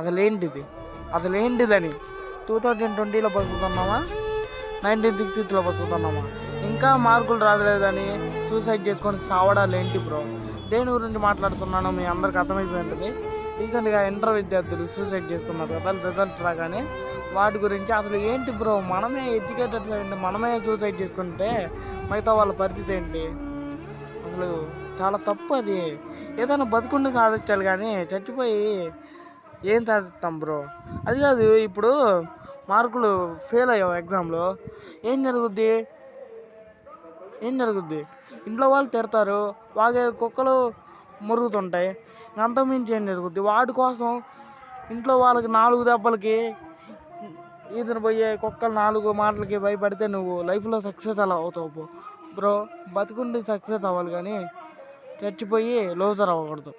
అసలేంటిది అసలేంటిదని 2020లో బతుకుతున్నామా, 1960లో బతుకుతున్నామా? ఇంకా మార్కులు రాలేదని సూసైడ్ చేసుకొని సావడాలు ఏంటి బ్రో? దేని గురించి మాట్లాడుతున్నానో మీ అందరికి అర్థమైపోయి ఉంటుంది. రీసెంట్గా ఇంటర్ విద్యార్థులు సూసైడ్ చేసుకున్నారు కదా రిజల్ట్ రాగానే. వాటి గురించి అసలు ఏంటి బ్రో, మనమే ఎడ్యుకేటెడ్స్ అయ్యండి, మనమే సూసైడ్ చేసుకుంటే మిగతా వాళ్ళ పరిస్థితి ఏంటి? అసలు చాలా తప్పు అది. ఏదైనా బతుకుండి సాధించాలి కానీ చచ్చిపోయి ఏం సాధిస్తాం బ్రో? అది కాదు, ఇప్పుడు మార్కులు ఫెయిల్ అయ్యావు ఎగ్జామ్లో, ఏం జరుగుద్ది? ఇంట్లో వాళ్ళు తిడతారు, వాగే కుక్కలు మురుగుతుంటాయి, అంతకుమించి ఏం జరుగుద్ది? వాటి కోసం ఇంట్లో వాళ్ళకి 4 దెబ్బలకి ఈతను పోయే కుక్కలు 4 మాటలకి భయపడితే నువ్వు లైఫ్లో సక్సెస్ అలా అవుతావు బ్రో? బతుకుండి సక్సెస్ అవ్వాలి కానీ చచ్చిపోయి లోజర్ అవ్వకూడదు.